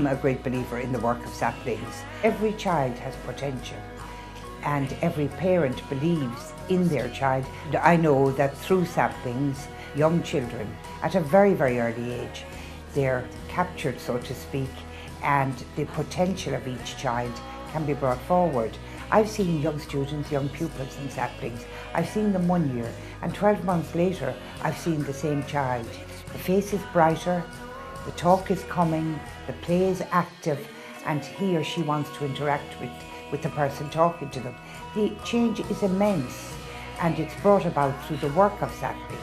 a great believer in the work of saplings. Every child has potential and every parent believes in their child. I know that through saplings, young children at a very, very early age, they're captured, so to speak, and the potential of each child can be brought forward. I've seen young students, young pupils in saplings. I've seen them 1 year, and 12 months later, I've seen the same child. The face is brighter, the talk is coming, the play is active, and he or she wants to interact with the person talking to them. The change is immense, and it's brought about through the work of saplings.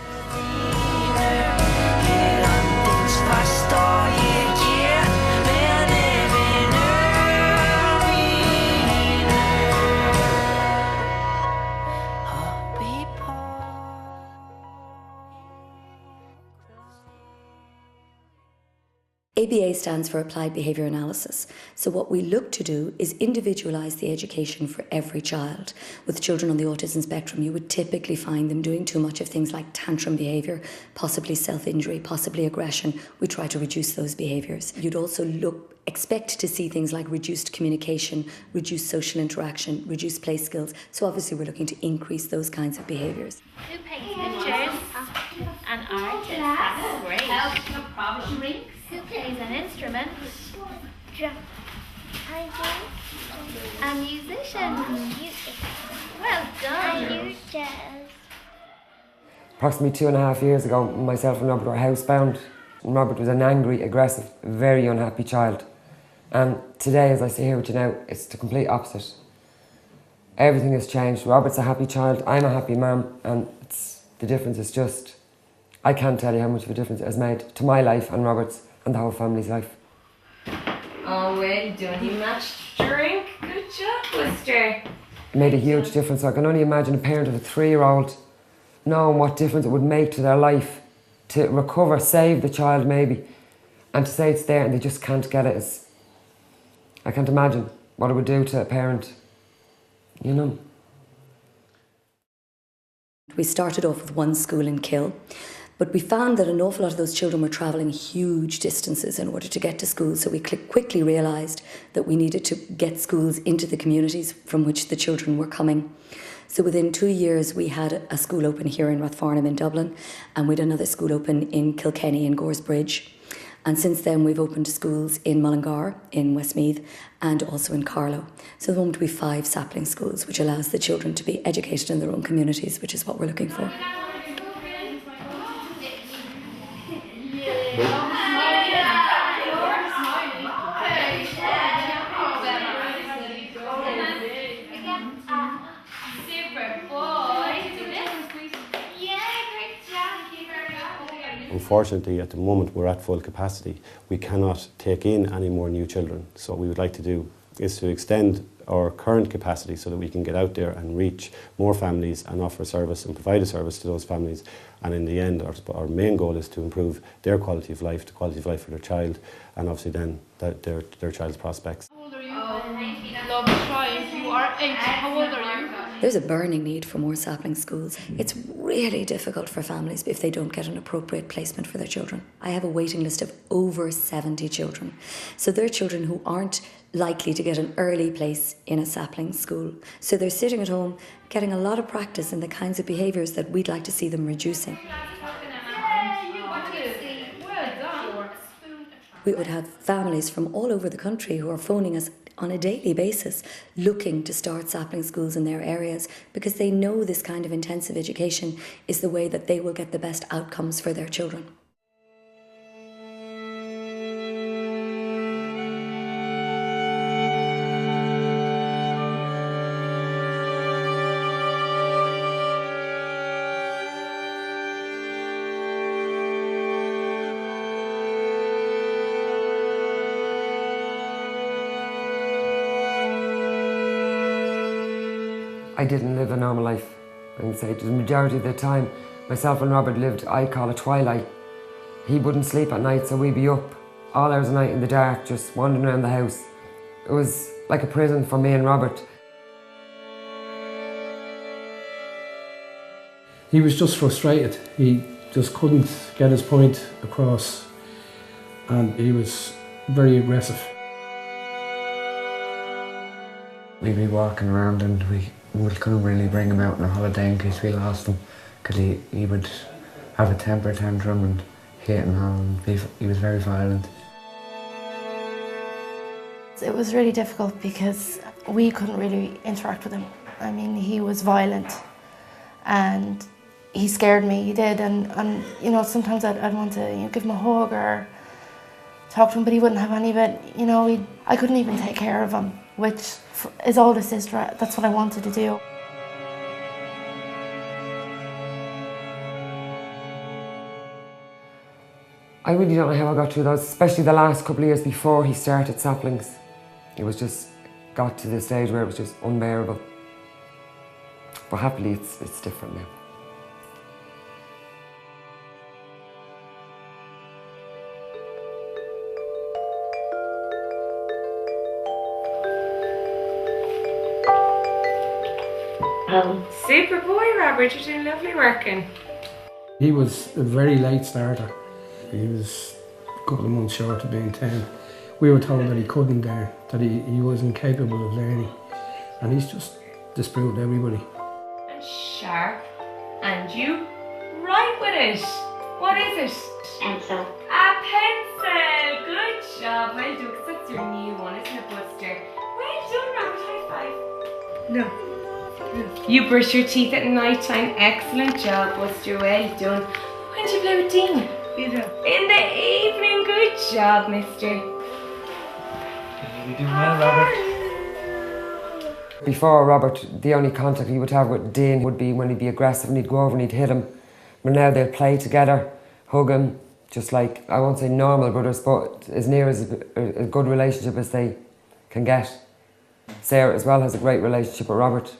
ABA stands for Applied Behaviour Analysis. So what we look to do is individualise the education for every child. With children on the autism spectrum, you would typically find them doing too much of things like tantrum behaviour, possibly self-injury, possibly aggression. We try to reduce those behaviours. You'd also expect to see things like reduced communication, reduced social interaction, reduced play skills. So obviously we're looking to increase those kinds of behaviours. Who paints pictures? An artist. That's great. Who plays an instrument? A musician. Well done. Approximately 2.5 years ago, myself and Robert were housebound. Robert was an angry, aggressive, very unhappy child. And today, as I sit here with you now, it's the complete opposite. Everything has changed. Robert's a happy child, I'm a happy mum, and the difference is just, I can't tell you how much of a difference it has made to my life and Robert's and the whole family's life. Oh, well done, you matched drink. Good job, Lister. It made a huge difference. I can only imagine a parent of a 3-year-old knowing what difference it would make to their life to recover, save the child maybe, and to say it's there and they just can't get it. I can't imagine what it would do to a parent, you know. We started off with one school in Kill, but we found that an awful lot of those children were travelling huge distances in order to get to school, so we quickly realised that we needed to get schools into the communities from which the children were coming. So within 2 years we had a school open here in Rathfarnham in Dublin, and we had another school open in Kilkenny in Goresbridge. And since then we've opened schools in Mullingar, in Westmeath, and also in Carlow. So at the moment we have 5 sapling schools, which allows the children to be educated in their own communities, which is what we're looking for. Unfortunately, at the moment we're at full capacity. We cannot take in any more new children. So what we would like to do is to extend our current capacity so that we can get out there and reach more families and offer a service and provide a service to those families. And in the end, our main goal is to improve their quality of life, the quality of life for their child, and obviously then their child's prospects. How old are you? Love, try. You are 8. How old are you? There's a burning need for more sapling schools. It's really difficult for families if they don't get an appropriate placement for their children. I have a waiting list of over 70 children. So they're children who aren't likely to get an early place in a sapling school. So they're sitting at home getting a lot of practice in the kinds of behaviours that we'd like to see them reducing. We would have families from all over the country who are phoning us on a daily basis looking to start sapling schools in their areas because they know this kind of intensive education is the way that they will get the best outcomes for their children. I didn't live a normal life. I can say the majority of the time, myself and Robert lived, I call it twilight. He wouldn't sleep at night, so we'd be up all hours of the night in the dark, just wandering around the house. It was like a prison for me and Robert. He was just frustrated. He just couldn't get his point across, and he was very aggressive. We'd be walking around and we couldn't really bring him out on a holiday in case we lost him, because he would have a temper tantrum and hit and all, and he was very violent. It was really difficult because we couldn't really interact with him. I mean, he was violent and he scared me, he did, and you know, sometimes I'd want to give him a hug or talk to him, but he wouldn't have any of it. You know, I couldn't even take care of him, which his older sister, that's what I wanted to do. I really don't know how I got through those, especially the last couple of years before he started saplings. It was just got to the stage where it was just unbearable. But happily it's different now. Super boy, Robert, you're doing lovely working. He was a very late starter. He was a couple of months short of being 10. We were told that he couldn't learn, that he wasn't capable of learning. And he's just disproved everybody. And sharp. And you right with it. What is it? Pencil. A pencil. Good job. Well done, 'cause that's your new one, isn't it, Buster? Well done, Robert. High five. No. You brush your teeth at night time. Excellent job, Buster. Well done. When do you play with Dean? In the evening. Good job, mister. You're doing well, Robert. Before Robert, the only contact he would have with Dean would be when he'd be aggressive and he'd go over and he'd hit him. But now they'll play together, hug him, just like, I won't say normal brothers, but as near as a good relationship as they can get. Sarah as well has a great relationship with Robert.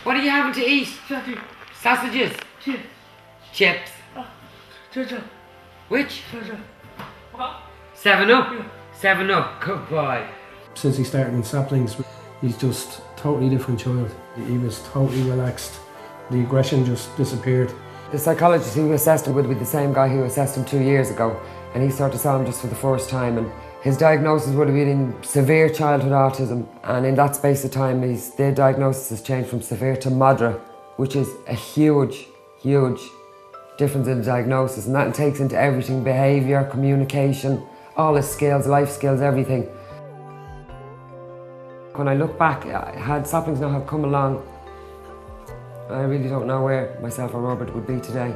What are you having to eat? Sausages? Chips? Which? 7-Up? 7-Up, good boy. Since he started in saplings, he's just a totally different child. He was totally relaxed. The aggression just disappeared. The psychologist who assessed him would be the same guy who assessed him 2 years ago, and he sort of saw him just for the first time, and his diagnosis would have been severe childhood autism, and in that space of time their diagnosis has changed from severe to moderate, which is a huge, huge difference in the diagnosis, and that takes into everything: behaviour, communication, all his skills, life skills, everything. When I look back, had saplings not have come along, I really don't know where myself or Robert would be today.